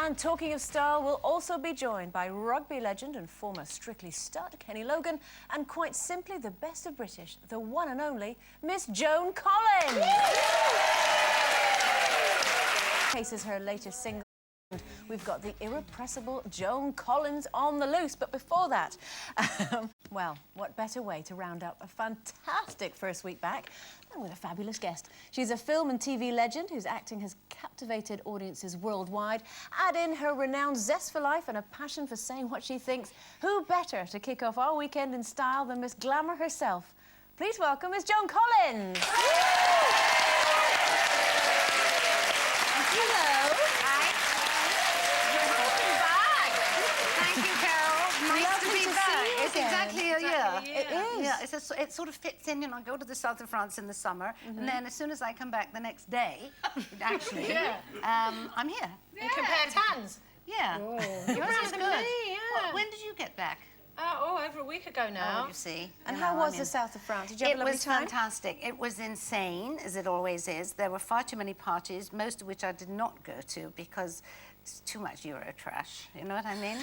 And talking of style, we'll also be joined by rugby legend and former Strictly stud Kenny Logan, and quite simply the best of British, the one and only Miss Joan Collins. Cases her latest single. We've got the irrepressible Joan Collins on the loose. But before that, well, what better way to round up a fantastic first week back than with a fabulous guest. She's a film and TV legend whose acting has captivated audiences worldwide. Add in her renowned zest for life and a passion for saying what she thinks. Who better to kick off our weekend in style than Miss Glamour herself? Please welcome Miss Joan Collins. Hello. It's exactly a year. It is. Yeah, it sort of fits in. You know, I go to the south of France in the summer, and then as soon as I come back the next day, actually, I'm here. Yeah. You compared hands. Yeah. Oh. Yours is good. Me, yeah. Well, when did you get back? Over a week ago now. Oh, you see. And how was the south of France? Did you have a lovely time? It was fantastic. It was insane, as it always is. There were far too many parties, most of which I did not go to because it's too much Euro trash. You know what I mean?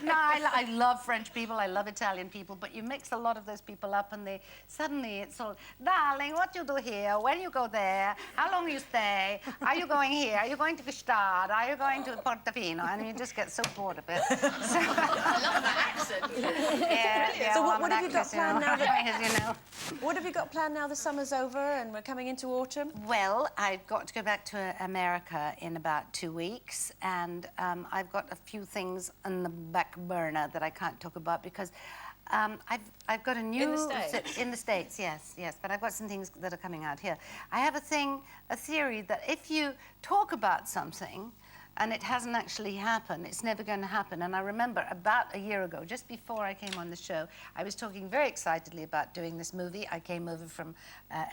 Not that I love French people, I love Italian people, but you mix a lot of those people up and suddenly it's all, darling, what you do here? When you go there? How long you stay? Are you going here? Are you going to Gstaad? Are you going to Portofino? And you just get so bored of it. So, I love that accent. Yeah. So what have you got planned now? You know. What have you got planned now the summer's over and we're coming into autumn? Well, I've got to go back to America in about 2 weeks, and I've got a few things on the back burner that I can't talk about because I've got a new... In the States? In the States, yes, but I've got some things that are coming out here. I have a theory that if you talk about something and it hasn't actually happened, it's never going to happen. And I remember about a year ago, just before I came on the show, I was talking very excitedly about doing this movie. I came over from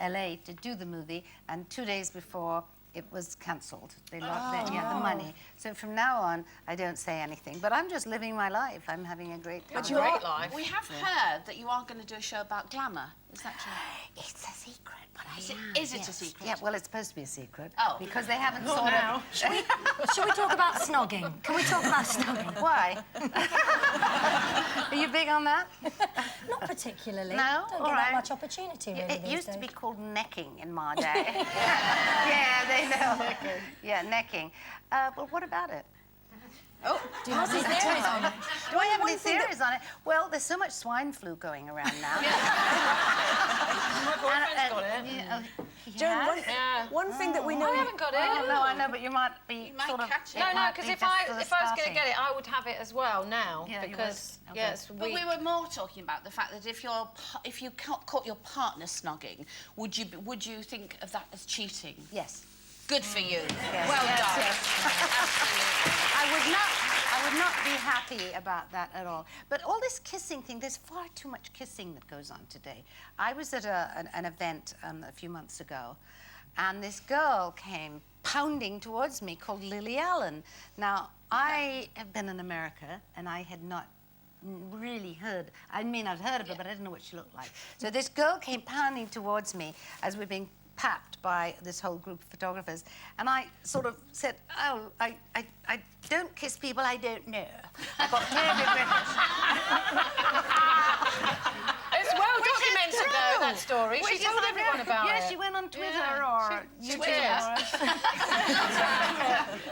LA to do the movie, and 2 days before, it was cancelled. They lost the money. So from now on, I don't say anything. But I'm just living my life. I'm having a great time. But you great life. We have heard that you are going to do a show about glamour. Is that true? It's a secret, but Is it a secret? Yeah, well, it's supposed to be a secret. Oh. Because they haven't sort of... Shall we talk about snogging? Can we talk about snogging? Why? Are you big on that? Not particularly. No? Don't get that much opportunity, really, It used these to be days. called necking in my day. Yeah, they know. Necking. Yeah, necking. Well, what about it? Oh, Do you have any theories on it? Do I have any theories on it? Well, there's so much swine flu going around now. My boyfriend's got it. Joan, one thing that we know... I haven't got it. Oh, no, I know, but you might be might sort of... catch it. No, because if I was going to get it, I would have it as well now. Yeah, you because would. Okay. yes, But we were more talking about the fact that if you caught your partner snogging, would you think of that as cheating? Yes. Good for you. Yes. Well Yes, done. yes. I would not be happy about that at all. But all this kissing thing, there's far too much kissing that goes on today. I was at an event a few months ago, and this girl came pounding towards me called Lily Allen. Now, I have been in America, and I had not really heard, I mean, I'd heard of her, but I didn't know what she looked like. So this girl came pounding towards me as we're being papped by this whole group of photographers, and I sort of said, oh, I don't kiss people I don't know. I got terribly British. It's well documented, though, that story. She told everyone about it. Yeah, she went on Twitter She YouTube. did.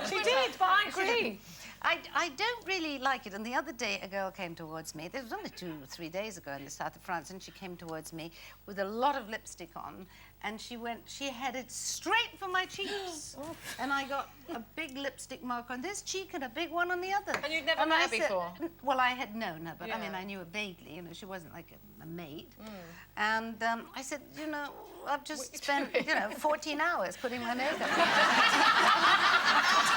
She did, but I agree. I don't really like it. And the other day, a girl came towards me. This was only 2 or 3 days ago in the south of France, and she came towards me with a lot of lipstick on, and she headed straight for my cheeks. And I got a big lipstick mark on this cheek and a big one on the other. And you'd never met her before? Well, I had no, but Yeah. I mean, I knew her vaguely. You know, she wasn't like a mate. And I said, you know, I've just spent, 14 hours putting my makeup on.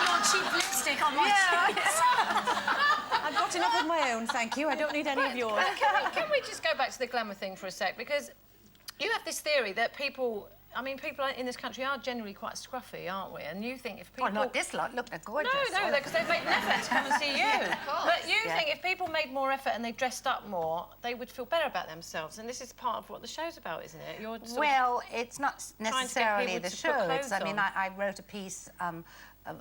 Your cheap lipstick on my cheeks. I've got enough of my own, thank you. I don't need any of yours. Can we just go back to the glamour thing for a sec? Because you have this theory that people I mean, people in this country are generally quite scruffy, aren't we? And you think if people... Oh, not this lot. Look, they're gorgeous. No, because they've made an effort to come and see you. But you think if people made more effort and they dressed up more, they would feel better about themselves. And this is part of what the show's about, isn't it? You're Well, it's not necessarily the show. I mean, on. I wrote a piece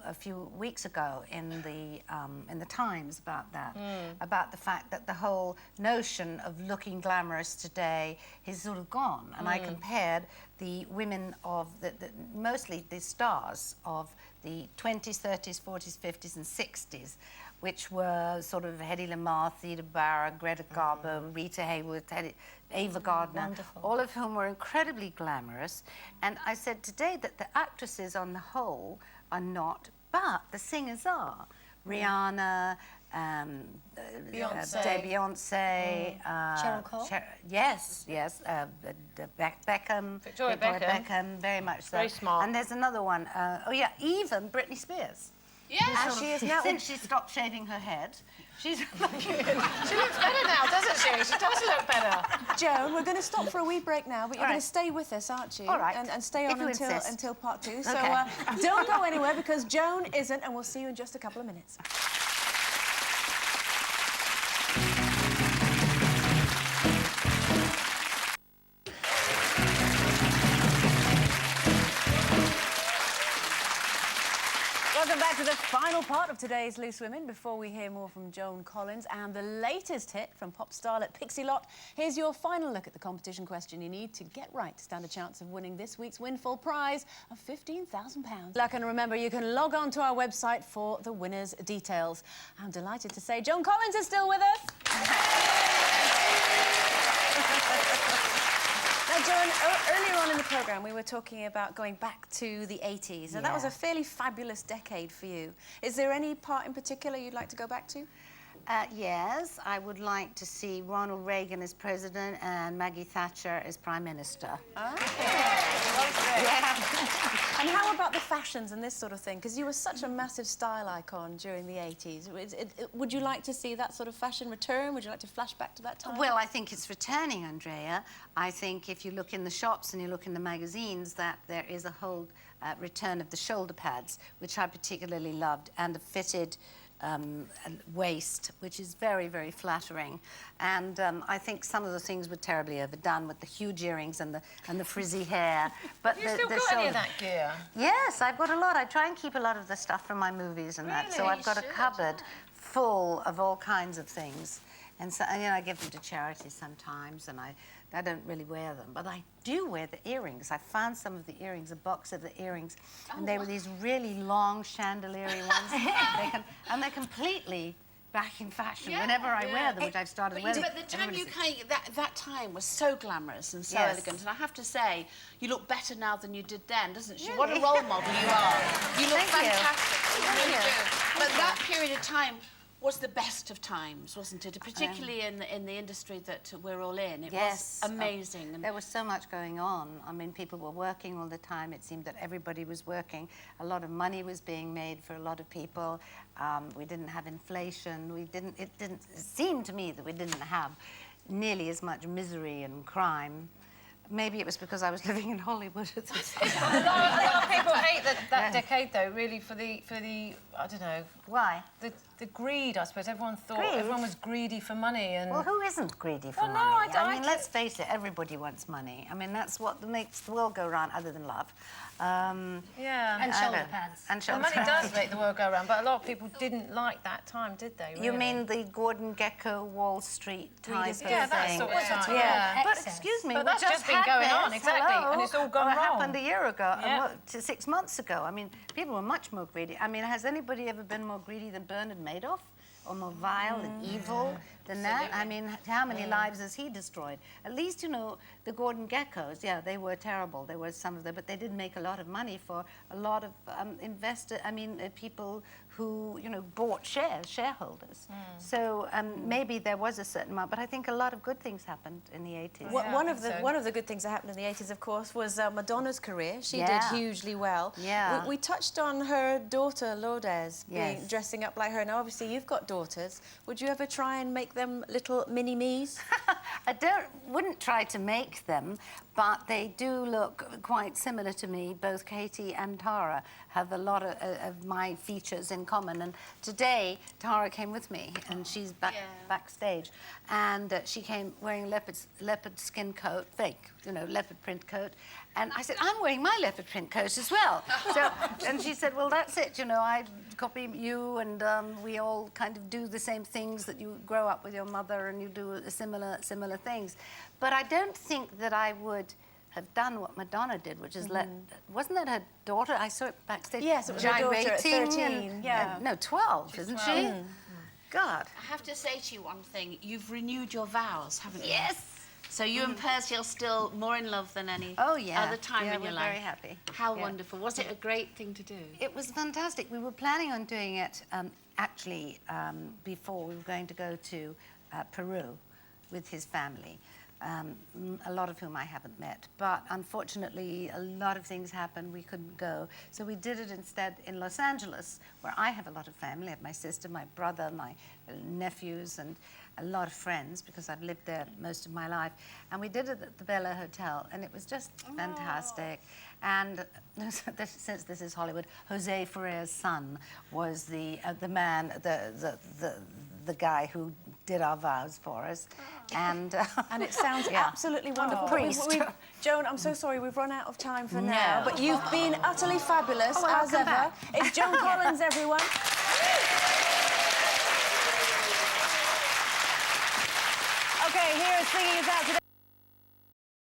a few weeks ago in the Times about that, about the fact that the whole notion of looking glamorous today is sort of gone. And I compared the women of mostly the stars of the 20s, 30s, 40s, 50s, and 60s, which were sort of Hedy Lamarr, Theda Bara, Greta Garbo, Rita Hayworth, Ava Gardner, all of whom were incredibly glamorous. And I said today that the actresses on the whole are not, but the singers are. Rihanna, Beyonce, Cheryl Cole? yes, Beckham, Victoria Beckham. very much so. Very smart. And there's another one, even Britney Spears. Yeah. As she is now. Since she stopped shaving her head, she's She looks better now, doesn't she? She does look better. Joan, we're going to stop for a wee break now, but you're going to stay with us, aren't you? All right. And stay on If you insist. until part 2. Okay. So don't go anywhere because Joan isn't, and we'll see you in just a couple of minutes. Welcome back to the final part of today's Loose Women. Before we hear more from Joan Collins and the latest hit from pop starlet Pixie Lott, here's your final look at the competition question you need to get right to stand a chance of winning this week's windfall prize of £15,000. Luck, and remember, you can log on to our website for the winner's details. I'm delighted to say Joan Collins is still with us. Now, Joan, earlier on in the programme, we were talking about going back to the 80s, and that was a fairly fabulous decade for you. Is there any part in particular you'd like to go back to? Yes, I would like to see Ronald Reagan as president and Maggie Thatcher as prime minister. And how about the fashions and this sort of thing? Because you were such a massive style icon during the 80s. Would you like to see that sort of fashion return? Would you like to flash back to that time? Well, I think it's returning, Andrea. I think if you look in the shops and you look in the magazines, that there is a whole return of the shoulder pads, which I particularly loved, and the fitted waist, which is very, very flattering. And I think some of the things were terribly overdone with the huge earrings and the frizzy hair. But Have you still got any of that gear? Yes, I've got a lot. I try and keep a lot of the stuff from my movies and that. So I've got a cupboard full of all kinds of things. And so, you know, I give them to charities sometimes, and I don't really wear them, but I do wear the earrings. I found some of the earrings, a box of the earrings, and they were these really long chandelier-y ones. And they're completely back in fashion whenever I wear them, which I've started wearing. But the time you came, that time was so glamorous and so elegant, and I have to say, you look better now than you did then, doesn't she? Really? What a role model you are. You look fantastic. You really Thank do. you. But that period of time was the best of times, wasn't it? Particularly in the industry that we're all in. It was amazing. There was so much going on. I mean, people were working all the time. It seemed that everybody was working. A lot of money was being made for a lot of people. We didn't have inflation. It seemed to me that we didn't have nearly as much misery and crime. Maybe it was because I was living in Hollywood at the time. A lot of people hate that decade, though, really, for the I don't know. Why? The greed, I suppose. Everyone thought everyone was greedy for money. And Well, who isn't greedy for Well, no, money? I mean, let's face it, everybody wants money. I mean, that's what makes the world go round, other than love. yeah. And shoulder pads. And The shoulder money pads. does make the world go round, but a lot of people didn't like that time, did they? You really? mean the Gordon Gekko Wall Street type of Yeah, that thing? sort of time. Yeah. But Excess. excuse me, But we that's just been going on, exactly, Hello. and it's all gone What wrong. happened a year ago, Yeah. to 6 months ago. I mean, people were much more greedy. I mean, has anybody ever been more greedy than Bernard Madoff? Or more vile and evil than that? I mean, how many lives has he destroyed? At least, you know, the Gordon Geckos, yeah, they were terrible. There were some of them, but they did make a lot of money for a lot of people who, you know, bought shareholders. So maybe there was a certain amount, but I think a lot of good things happened in the 80s. One of the good things that happened in the 80s, of course, was Madonna's career. She did hugely well. Yeah. We touched on her daughter, Lourdes, Yes. dressing up like her. Now, obviously, you've got daughters. Would you ever try and make them little mini-me's? I wouldn't try to make them, but they do look quite similar to me. Both Katie and Tara have a lot of my features in common. And today, Tara came with me, and she's backstage. And she came wearing a leopard skin coat, fake, you know, leopard print coat. And I said, I'm wearing my leopard print coat as well. And she said, well, that's it, you know, I copy you, and we all kind of do the same things, that you grow up with your mother and you do similar things. But I don't think that I would have done what Madonna did, which is wasn't that her daughter? I saw it backstage. Yes, it was her daughter at 13. And, yeah. no, 12, isn't she? God. I have to say to you one thing. You've renewed your vows, haven't you? Yes. So you and Percy are still more in love than any other time in your life. We're very happy. How wonderful. Was it a great thing to do? It was fantastic. We were planning on doing it actually before. We were going to go to Peru with his family, a lot of whom I haven't met. But unfortunately, a lot of things happened. We couldn't go. So we did it instead in Los Angeles, where I have a lot of family. I have my sister, my brother, my nephews, and a lot of friends, because I've lived there most of my life. And we did it at the Bella Hotel, and it was just fantastic. And since this is Hollywood, Jose Ferrer's son was the man, the guy who did our vows for us. And it sounds absolutely wonderful. Priest. Joan, I'm so sorry, we've run out of time for now, but you've been utterly fabulous, as ever. Back. It's Joan Collins, everyone. Okay, here is singing us out today.